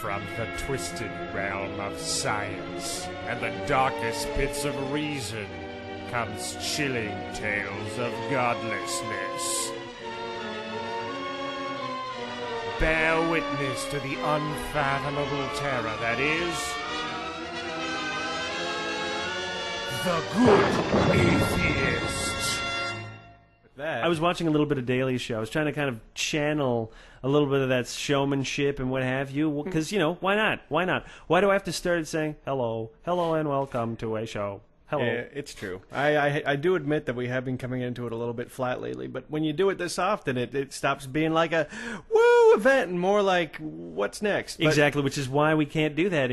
From the twisted realm of science and the darkest pits of reason comes chilling tales of godlessness. Bear witness to the unfathomable terror that is the Good Atheist. I was watching a little bit of Daily Show. I was trying to kind of channel a little bit of that showmanship and what have you, because, you know, why not? Why not? Why do I have to start saying, hello, and welcome to a show? Hello. Yeah, it's true. I do admit that we have been coming into it a little bit flat lately, but when you do it this often, it stops being like a woo event and more like what's next. But exactly, which is why we can't do that.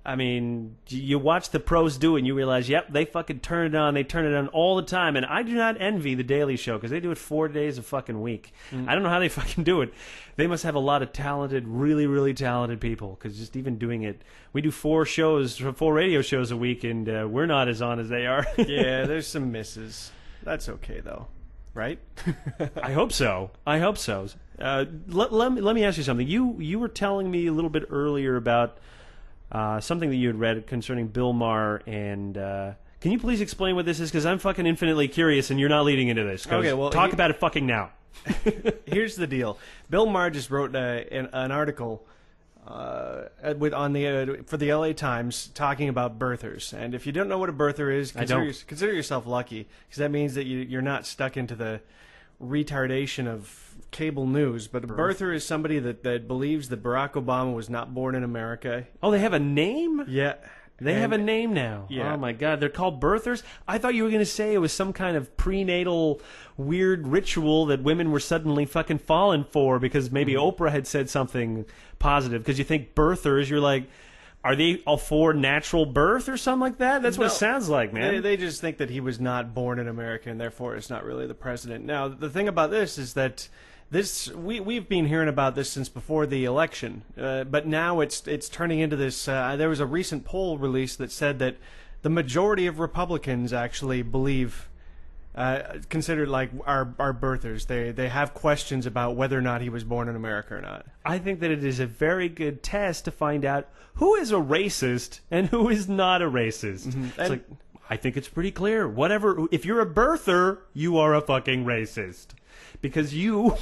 I mean, you watch the pros do it and you realize, yep, they fucking turn it on. They turn it on all the time. And I do not envy the Daily Show because they do it 4 days a fucking week. I don't know how they fucking do it. They must have a lot of talented, really, really talented people because just even doing it, we do 4 radio shows a week and we're not as on as they are. Yeah, there's some misses. That's okay, though. Right? I hope so. Let me ask you something. You were telling me a little bit earlier about something that you had read concerning Bill Maher, and can you please explain what this is? Because I'm fucking infinitely curious, and you're not leading into this. Okay, well, talk about it fucking now. Here's the deal. Bill Maher just wrote an article for the LA Times talking about birthers. And if you don't know what a birther is, consider yourself lucky, because that means that you're not stuck into the retardation of cable news. But a birther is somebody that believes that Barack Obama was not born in America. Oh, they have a name? Yeah. They have a name now. Yeah. Oh, my God. They're called birthers? I thought you were going to say it was some kind of prenatal weird ritual that women were suddenly fucking falling for because maybe Oprah had said something positive. Because you think birthers, you're like, are they all for natural birth or something like that? That's what it sounds like, man. They just think that he was not born in America and therefore is not really the president. Now, the thing about this is that we've been hearing about this since before the election, but now it's turning into this. There was a recent poll released that said that the majority of Republicans actually believe, considered like our birthers. They have questions about whether or not he was born in America or not. I think that it is a very good test to find out who is a racist and who is not a racist. It's like, I think it's pretty clear. Whatever, if you're a birther, you are a fucking racist. Because you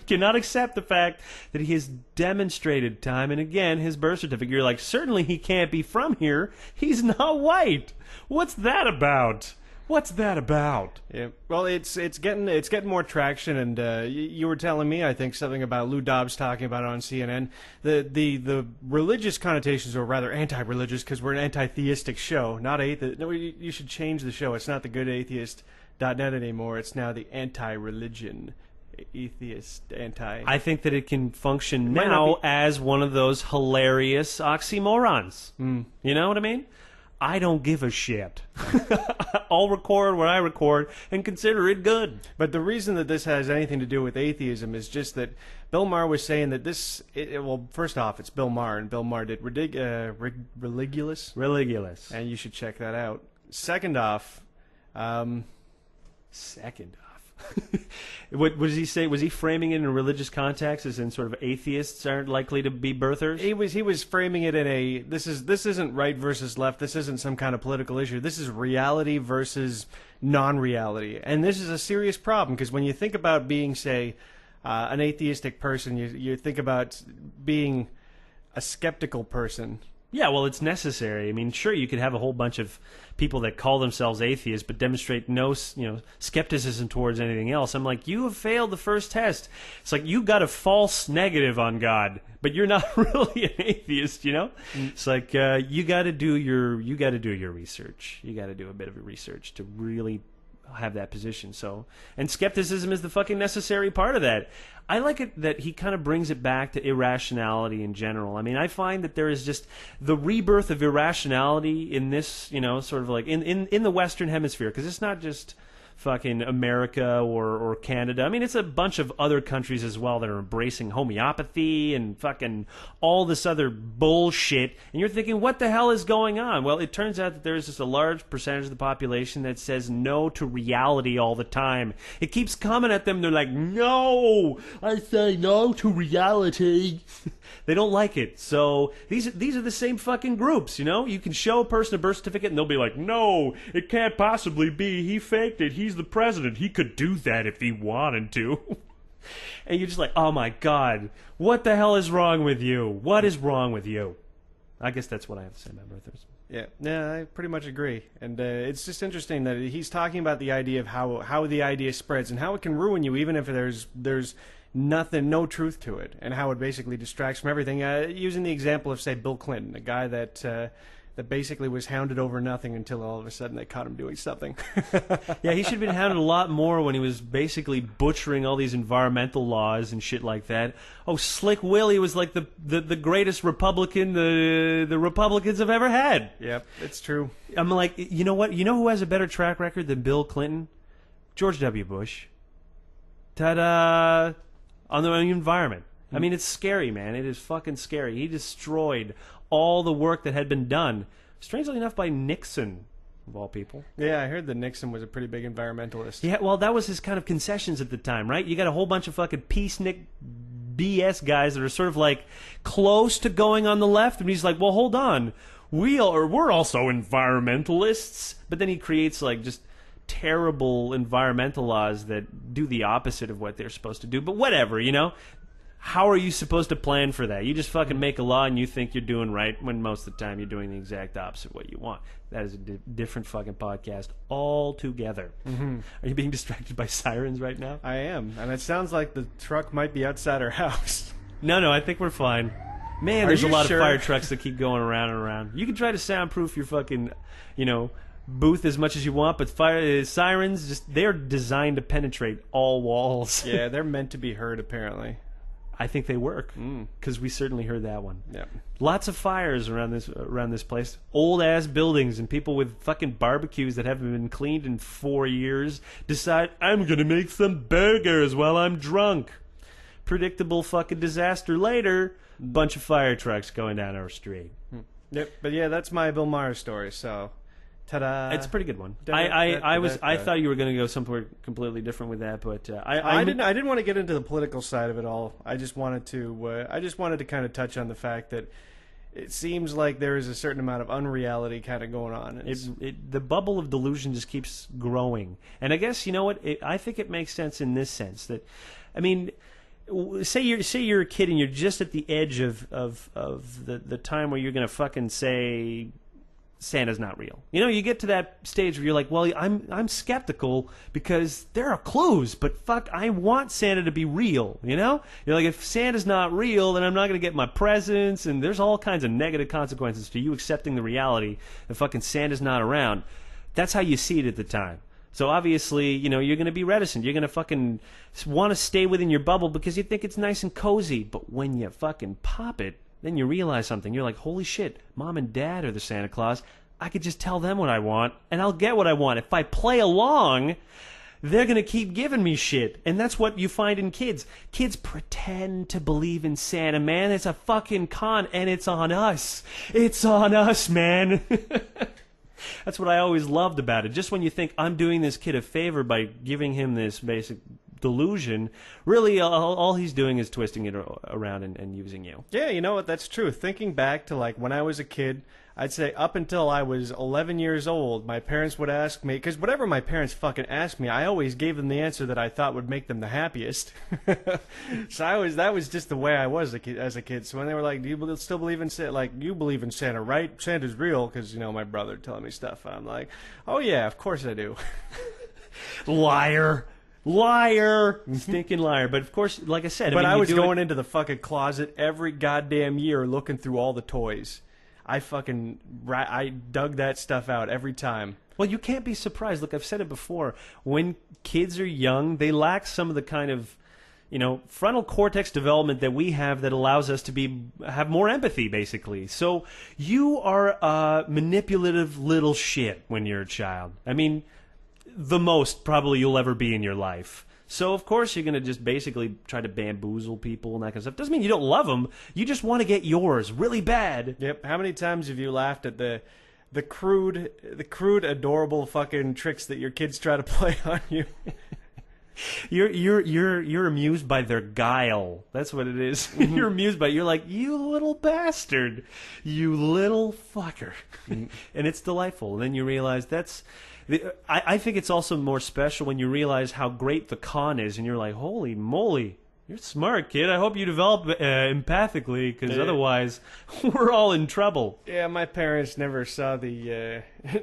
cannot accept the fact that he has demonstrated time and again his birth certificate. You're like, certainly he can't be from here. He's not white. What's that about? What's that about? Yeah. Well, it's getting more traction, and you were telling me, I think, something about Lou Dobbs talking about it on CNN. The religious connotations, or rather anti-religious, because we're an anti-theistic show, not atheist. No, you should change the show. It's not the Good Atheist.net anymore. It's now the anti-religion, atheist, anti. I think that it can function now as one of those hilarious oxymorons. You know what I mean? I don't give a shit. I'll record what I record and consider it good. But the reason that this has anything to do with atheism is just that Bill Maher was saying that well, first off, it's Bill Maher, and Bill Maher did Religulous. Religulous. And you should check that out. Second off... What does he say? Was he framing it in a religious context, as in sort of atheists aren't likely to be birthers? He was framing it in a this isn't right versus left. This isn't some kind of political issue. This is reality versus non-reality, and this is a serious problem because when you think about being, say, an atheistic person, you think about being a skeptical person. Yeah, well, it's necessary. I mean, sure, you could have a whole bunch of people that call themselves atheists but demonstrate no, skepticism towards anything else. I'm like, you have failed the first test. It's like you got a false negative on God, but you're not really an atheist, you know? It's like you got to do your research. You got to do a bit of a research to really have that position. So, and skepticism is the fucking necessary part of that. I like it that he kind of brings it back to irrationality in general. I mean, I find that there is just the rebirth of irrationality in this, sort of like in the Western Hemisphere, because it's not just fucking America or Canada. I mean, it's a bunch of other countries as well that are embracing homeopathy and fucking all this other bullshit. And you're thinking, what the hell is going on? Well, it turns out that there's just a large percentage of the population that says no to reality all the time. It keeps coming at them. They're like, no, I say no to reality. They don't like it. So these are the same fucking groups, you know? You can show a person a birth certificate and they'll be like, no, it can't possibly be. He faked it. He's the president. He could do that if he wanted to. And you're just like, oh my God, what the hell is wrong with you? What is wrong with you? I guess that's what I have to say about birthers. Yeah, I pretty much agree. And it's just interesting that he's talking about the idea of how the idea spreads and how it can ruin you even if there's nothing, no truth to it, and how it basically distracts from everything. Using the example of, say, Bill Clinton, a guy that basically was hounded over nothing until all of a sudden they caught him doing something. Yeah, he should have been hounded a lot more when he was basically butchering all these environmental laws and shit like that. Oh, Slick Willie was like the greatest Republican the Republicans have ever had. Yep, it's true. I'm like, you know what? You know who has a better track record than Bill Clinton? George W. Bush. Ta-da! On the environment. I mean, it's scary, man. It is fucking scary. He destroyed all the work that had been done, strangely enough, by Nixon, of all people. Yeah, I heard that Nixon was a pretty big environmentalist. Yeah, well, that was his kind of concessions at the time, right? You got a whole bunch of fucking peacenik BS guys that are sort of like close to going on the left, and he's like, well, hold on. We're also environmentalists. But then he creates like just terrible environmental laws that do the opposite of what they're supposed to do. But whatever, you know? How are you supposed to plan for that? You just fucking make a law and you think you're doing right when most of the time you're doing the exact opposite of what you want. That is a different fucking podcast altogether. Mm-hmm. Are you being distracted by sirens right now? I am. And it sounds like the truck might be outside our house. No, I think we're fine. Man, there's a lot of fire trucks that keep going around and around. You can try to soundproof your fucking, booth as much as you want, but sirens, they're designed to penetrate all walls. Yeah, they're meant to be heard, apparently. I think they work, because we certainly heard that one. Yeah. Lots of fires around this place. Old-ass buildings and people with fucking barbecues that haven't been cleaned in 4 years decide, I'm going to make some burgers while I'm drunk. Predictable fucking disaster later, bunch of fire trucks going down our street. Yep, but yeah, that's my Bill Maher story, so... Ta-da! It's a pretty good one. I thought you were going to go somewhere completely different with that, but I didn't want to get into the political side of it all. I just wanted to kind of touch on the fact that it seems like there is a certain amount of unreality kind of going on. The bubble of delusion just keeps growing, and I guess you know what? I think it makes sense in this sense that, I mean, say you're a kid and you're just at the edge of the time where you're going to fucking say Santa's not real. You get to that stage where you're like, well, I'm skeptical because there are clues, but fuck, I want Santa to be real, You're like, if Santa's not real, then I'm not going to get my presents, and there's all kinds of negative consequences to you accepting the reality that fucking Santa's not around. That's how you see it at the time. So obviously, you're going to be reticent. You're going to fucking want to stay within your bubble because you think it's nice and cozy, but when you fucking pop it, then you realize something. You're like, holy shit, Mom and Dad are the Santa Claus. I could just tell them what I want, and I'll get what I want. If I play along, they're going to keep giving me shit. And that's what you find in kids. Kids pretend to believe in Santa, man. It's a fucking con, and it's on us. It's on us, man. That's what I always loved about it. Just when you think, I'm doing this kid a favor by giving him this basic delusion, really all he's doing is twisting it around and using you. Yeah, you know what? That's true. Thinking back to like when I was a kid, I'd say up until I was 11 years old, my parents would ask me, because whatever my parents fucking asked me, I always gave them the answer that I thought would make them the happiest. So that was just the way I was as a kid. So when they were like, do you still believe in Santa? Like, you believe in Santa, right? Santa's real, because, my brother telling me stuff. I'm like, oh yeah, of course I do. Liar, stinking liar. But of course, like I said, I was going into the fucking closet every goddamn year looking through all the toys. I dug that stuff out every time. Well, you can't be surprised. Look, I've said it before. When kids are young, they lack some of the kind of, frontal cortex development that we have that allows us to have more empathy, basically. So you are a manipulative little shit when you're a child. I mean, the most probably you'll ever be in your life. So, of course, you're going to just basically try to bamboozle people and that kind of stuff. Doesn't mean you don't love them. You just want to get yours really bad. Yep. How many times have you laughed at the crude, adorable fucking tricks that your kids try to play on you? You're amused by their guile. That's what it is. You're amused by it. You're like, you little bastard, you little fucker, and it's delightful. And then you realize I think it's also more special when you realize how great the con is, and you're like, holy moly. You're smart, kid. I hope you develop empathically, because otherwise we're all in trouble. Yeah, my parents never saw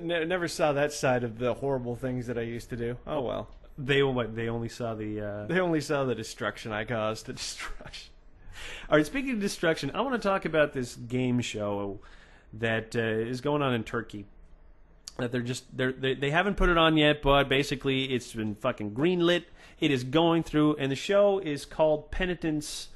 never saw that side of the horrible things that I used to do. Oh well. They only saw the... They only saw the destruction I caused. The destruction. All right, speaking of destruction, I want to talk about this game show that is going on in Turkey. That they haven't put it on yet, but basically it's been fucking greenlit. It is going through, and the show is called Penitents...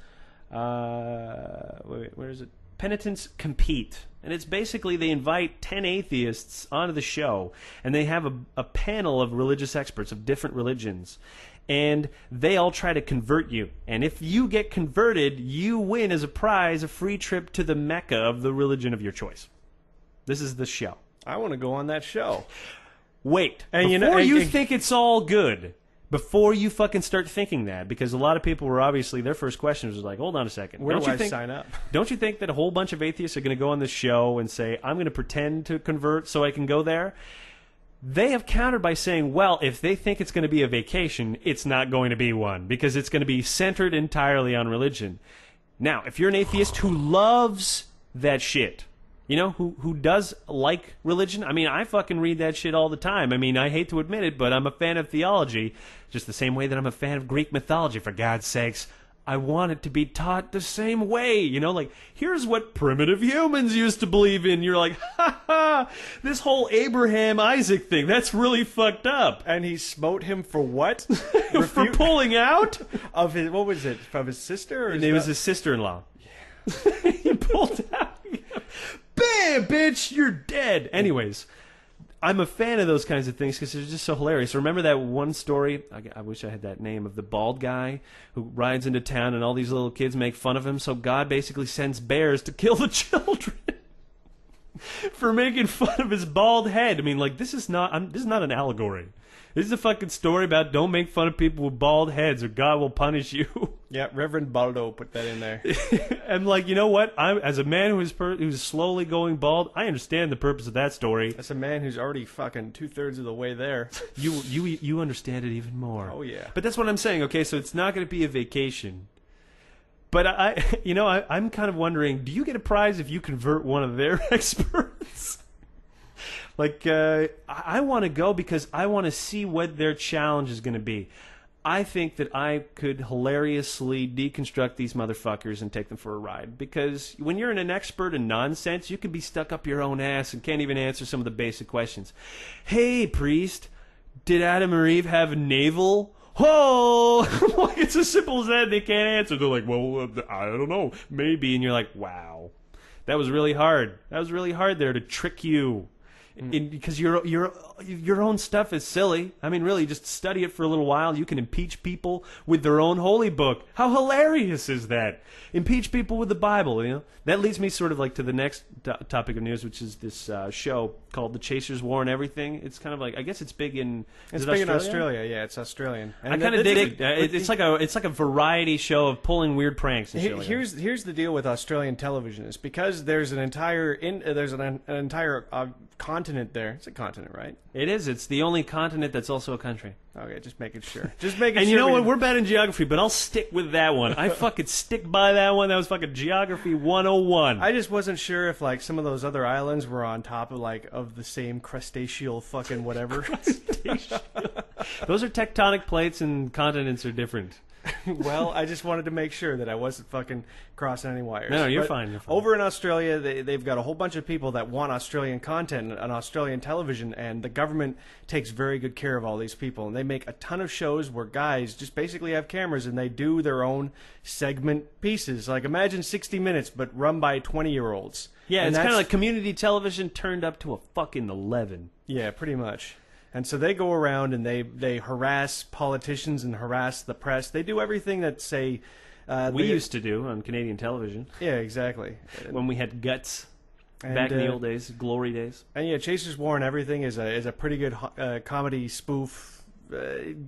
where is it? Penitents Compete. And it's basically they invite 10 atheists onto the show, and they have a panel of religious experts of different religions. And they all try to convert you. And if you get converted, you win as a prize a free trip to the Mecca of the religion of your choice. This is the show. I want to go on that show. Wait. And before you think it's all good... Before you fucking start thinking that, because a lot of people were obviously, their first question was like, hold on a second. Where do I sign up? Don't you think that a whole bunch of atheists are going to go on this show and say, I'm going to pretend to convert so I can go there? They have countered by saying, well, if they think it's going to be a vacation, it's not going to be one, because it's going to be centered entirely on religion. Now, if you're an atheist who loves that shit... You know, who does like religion? I mean, I fucking read that shit all the time. I mean, I hate to admit it, but I'm a fan of theology, just the same way that I'm a fan of Greek mythology, for God's sakes. I want it to be taught the same way. You know, like, here's what primitive humans used to believe in. You're like, ha ha, this whole Abraham Isaac thing, that's really fucked up. And he smote him for what? For pulling out? Of his, what was it, of his sister? Or it was his sister-in-law. Yeah. He pulled out. Bam, bitch, you're dead. Anyways, I'm a fan of those kinds of things because they're just so hilarious. Remember that one story, I wish I had that name, of the bald guy who rides into town and all these little kids make fun of him, so God basically sends bears to kill the children for making fun of his bald head. I mean, like, this is not an allegory. This is a fucking story about don't make fun of people with bald heads or God will punish you. Yeah, Reverend Baldo put that in there. I'm like, you know what? As a man who's slowly going bald, I understand the purpose of that story. As a man who's already fucking 2/3 of the way there. You understand it even more. Oh, yeah. But that's what I'm saying, okay? So it's not going to be a vacation. But I'm kind of wondering, do you get a prize if you convert one of their experts? Like, I want to go because I want to see what their challenge is going to be. I think that I could hilariously deconstruct these motherfuckers and take them for a ride. Because when you're an expert in nonsense, you can be stuck up your own ass and can't even answer some of the basic questions. Hey, priest, did Adam or Eve have a navel? Oh, like, it's as simple as that. They can't answer. They're like, well, I don't know, maybe. And you're like, wow, that was really hard. That was really hard there to trick you. Because your own stuff is silly. I mean, really, just study it for a little while. You can impeach people with their own holy book. How hilarious is that? Impeach people with the Bible, you know? That leads me sort of like to the next topic of news, which is this show called The Chasers War and Everything. It's kind of like, I guess it's big in... It's big in Australia, yeah, it's Australian. And I kind of dig it. It's like a variety show of pulling weird pranks and shit like that. Here's the deal with Australian television is because there's an entire continent there. It's a continent, right? It is. It's the only continent that's also a country. Okay, just making sure. Just making sure. And you know what? We're bad in geography, but I'll stick with that one. I fucking stick by that one. That was fucking Geography 101. I just wasn't sure if, like, some of those other islands were on top of, like, of the same crustaceal fucking whatever. Those are tectonic plates and continents are different. Well, I just wanted to make sure that I wasn't fucking crossing any wires. No, you're fine. You're fine. Over in Australia, they've got a whole bunch of people that want Australian content on Australian television, and the government takes very good care of all these people. And they make a ton of shows where guys just basically have cameras and they do their own segment pieces. Like, imagine 60 Minutes, but run by 20-year-olds. Yeah, and it's kind of like community television turned up to a fucking 11. Yeah, pretty much. And so they go around and they harass politicians and harass the press. They do everything that, say... we used to do on Canadian television. Yeah, exactly. When we had guts back in the old days, glory days. And yeah, Chasers War and Everything is a pretty good comedy spoof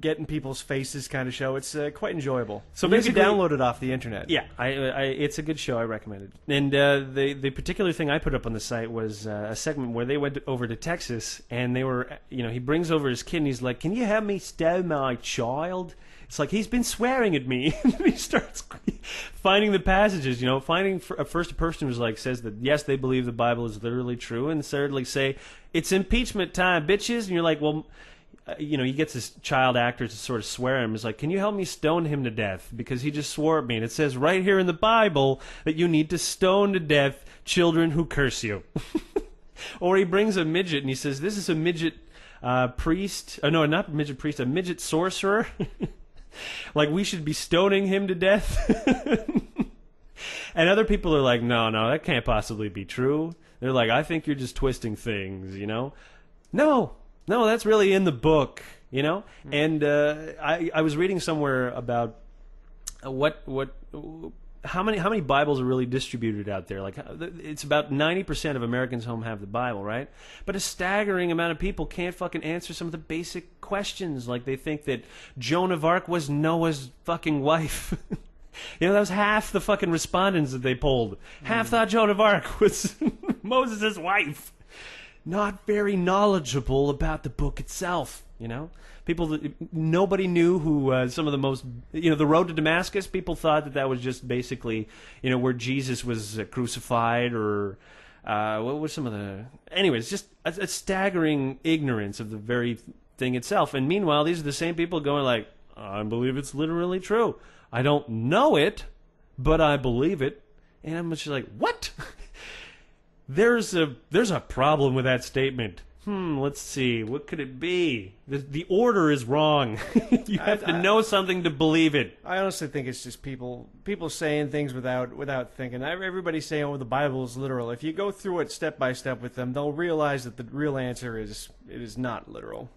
get in people's faces kind of show. It's quite enjoyable. So maybe basically- download it off the internet. Yeah, it's a good show. I recommend it. And the particular thing I put up on the site was a segment where they went over to Texas, and they were, he brings over his kid, and he's like, "Can you help me stone my child?" It's like, he's been swearing at me. And he starts finding the passages, finding first a person who's like, says that, yes, they believe the Bible is literally true, and thirdly say, it's impeachment time, bitches. And you're like, well, he gets this child actor to sort of swear at him. He's like, can you help me stone him to death? Because he just swore at me. And it says right here in the Bible that you need to stone to death children who curse you. Or he brings a midget and he says, this is a midget priest. Oh, no, not midget priest, a midget sorcerer. Like, we should be stoning him to death. And other people are like, no, that can't possibly be true. They're like, I think you're just twisting things, No, that's really in the book, And I was reading somewhere about how many Bibles are really distributed out there. Like, it's about 90% of Americans home have the Bible, right? But a staggering amount of people can't fucking answer some of the basic questions. Like, they think that Joan of Arc was Noah's fucking wife. That was half the fucking respondents that they polled. Half thought Joan of Arc was Moses' wife. Not very knowledgeable about the book itself, Nobody knew who some of the most, the road to Damascus, people thought that was just basically, where Jesus was crucified, or what was some of the... Anyways, just a staggering ignorance of the very thing itself. And meanwhile, these are the same people going like, I believe it's literally true. I don't know it, but I believe it. And I'm just like, what? There's a problem with that statement. Let's see. What could it be? The order is wrong. You have to know something to believe it. I honestly think it's just people saying things without thinking. Everybody's saying, "Oh, the Bible is literal." If you go through it step by step with them, they'll realize that the real answer is it is not literal.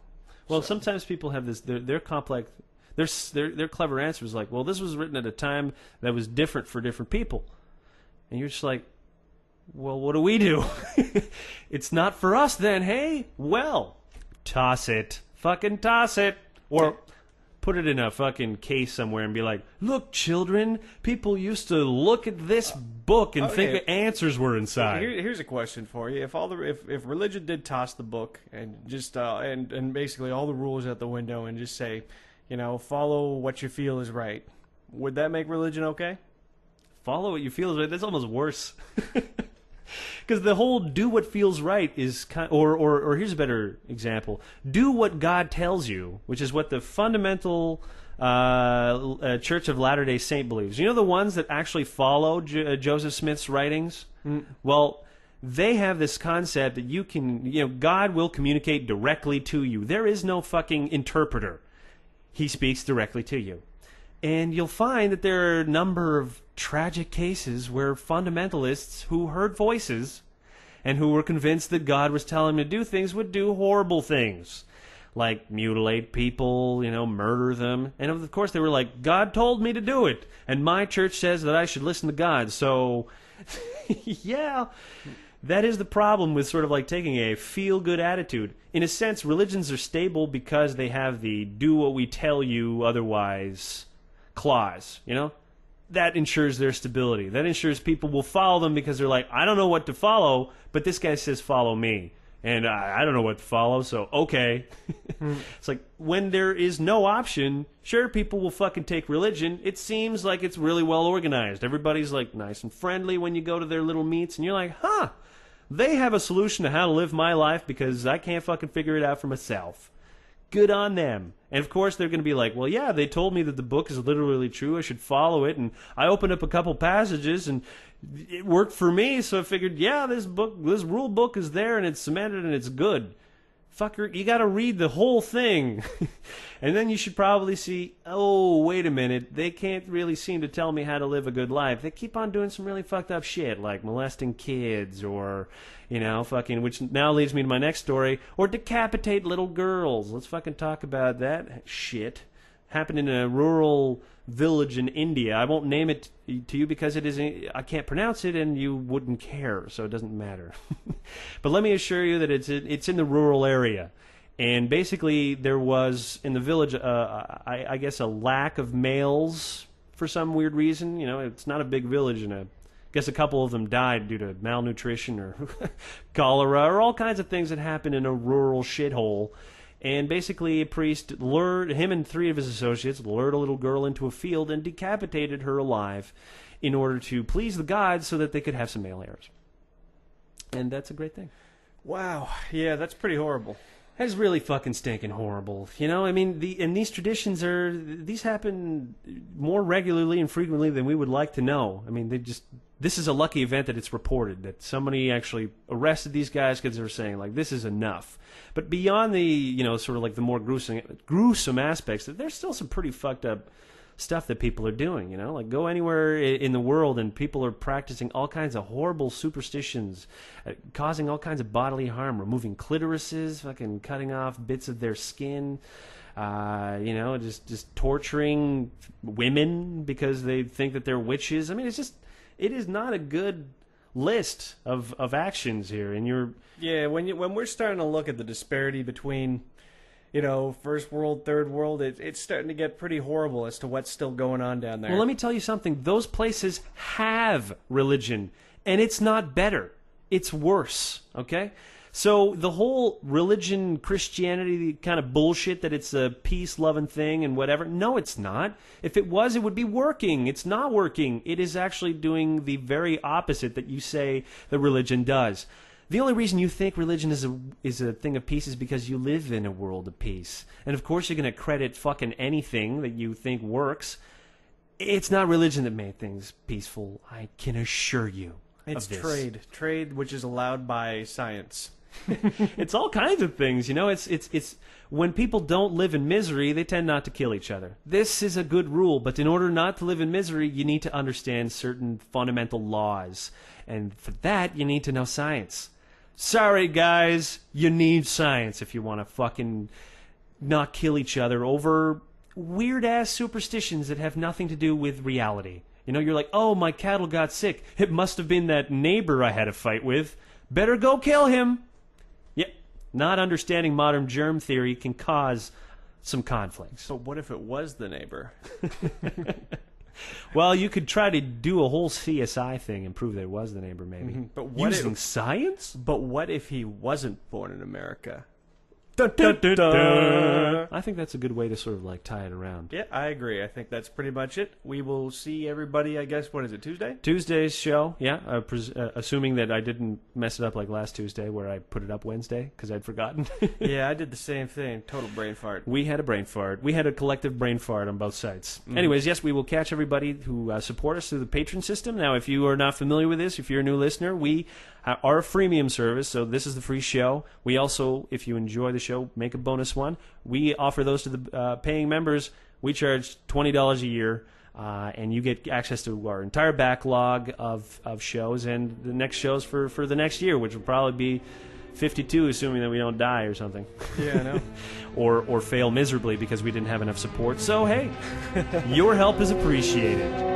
Well, sometimes people have this. They're complex. Their clever answers like, "Well, this was written at a time that was different for different people," and you're just like, well, what do we do? It's not for us then, hey? Well, toss it. Fucking toss it. Or put it in a fucking case somewhere and be like, look, children, people used to look at this book and think the answers were inside. Here's a question for you. If religion did toss the book and just and basically all the rules out the window and just say, follow what you feel is right, would that make religion okay? Follow what you feel is right? That's almost worse. Because the whole do what feels right is or here's a better example. Do what God tells you, which is what the fundamental Church of Latter-day Saint believes. The ones that actually follow Joseph Smith's writings? Well, they have this concept that you can, God will communicate directly to you. There is no fucking interpreter. He speaks directly to you. And you'll find that there are a number of tragic cases where fundamentalists who heard voices and who were convinced that God was telling them to do things would do horrible things. Like mutilate people, murder them. And of course they were like, God told me to do it. And my church says that I should listen to God. So, yeah, that is the problem with sort of like taking a feel-good attitude. In a sense, religions are stable because they have the do what we tell you otherwise clause, that ensures their stability. That ensures people will follow them because they're like, I don't know what to follow, but this guy says follow me, and I don't know what to follow, so okay. It's like, when there is no option, sure, people will fucking take religion. It seems like it's really well organized. Everybody's like nice and friendly when you go to their little meets, and you're like, they have a solution to how to live my life because I can't fucking figure it out for myself. Good on them. And of course they're going to be like, well, yeah, they told me that the book is literally true. I should follow it. And I opened up a couple passages and it worked for me. So I figured, yeah, this rule book is there and it's cemented and it's good. Fucker, you got to read the whole thing. And then you should probably see, oh, wait a minute. They can't really seem to tell me how to live a good life. They keep on doing some really fucked up shit, like molesting kids or, fucking, which now leads me to my next story, or decapitate little girls. Let's fucking talk about that shit. Happened in a rural village in India. I won't name it to you because I can't pronounce it and you wouldn't care, so it doesn't matter. But let me assure you that it's in the rural area. And basically, there was in the village, I guess, a lack of males for some weird reason. You know, it's not a big village, and I guess a couple of them died due to malnutrition or cholera or all kinds of things that happen in a rural shithole. And basically, a priest lured him and 3 of his associates lured a little girl into a field and decapitated her alive in order to please the gods so that they could have some male heirs. And that's a great thing. Wow. Yeah, that's pretty horrible. That's really fucking stinking horrible. You know, I mean, these traditions these happen more regularly and frequently than we would like to know. I mean, this is a lucky event that it's reported, that somebody actually arrested these guys because they were saying, like, this is enough. But beyond the, you know, sort of like the more gruesome aspects, there's still some pretty fucked up stuff that people are doing, you know? Like, go anywhere in the world and people are practicing all kinds of horrible superstitions, causing all kinds of bodily harm, removing clitorises, fucking cutting off bits of their skin, you know, just torturing women because they think that they're witches. I mean, it is not a good list of actions here, and you're... Yeah, when we're starting to look at the disparity between, you know, first world, third world, it's starting to get pretty horrible as to what's still going on down there. Well, let me tell you something. Those places have religion, and it's not better. It's worse, okay? So the whole religion, Christianity kind of bullshit that it's a peace-loving thing and whatever, no, it's not. If it was, it would be working. It's not working. It is actually doing the very opposite that you say that religion does. The only reason you think religion is a thing of peace is because you live in a world of peace. And of course you're going to credit fucking anything that you think works. It's not religion that made things peaceful, I can assure you. It's trade which is allowed by science. It's all kinds of things, you know. It's when people don't live in misery, they tend not to kill each other. This is a good rule, but in order not to live in misery, you need to understand certain fundamental laws. And for that, you need to know science. Sorry, guys, you need science if you want to fucking not kill each other over weird-ass superstitions that have nothing to do with reality. You know, you're like, oh, my cattle got sick. It must have been that neighbor I had a fight with. Better go kill him. Yep, not understanding modern germ theory can cause some conflicts. But what if it was the neighbor? Well, you could try to do a whole CSI thing and prove that it was the neighbor, maybe. Mm-hmm. But what using science? But what if he wasn't born in America? Dun, dun, dun, dun. I think that's a good way to sort of like tie it around. Yeah, I agree. I think that's pretty much it. We will see everybody, I guess, what is it, Tuesday? Tuesday's show, yeah. Assuming that I didn't mess it up like last Tuesday where I put it up Wednesday because I'd forgotten. Yeah, I did the same thing. Total brain fart. We had a brain fart. We had a collective brain fart on both sides. Mm-hmm. Anyways, yes, we will catch everybody who support us through the patron system. Now, if you are not familiar with this, if you're a new listener, we are a freemium service, so this is the free show. We also, if you enjoy the show, make a bonus one. We offer those to the paying members. We charge $20 a year, and you get access to our entire backlog of shows and the next shows for the next year, which will probably be 52, assuming that we don't die or something. Yeah, I know. or fail miserably because we didn't have enough support. So, hey, your help is appreciated.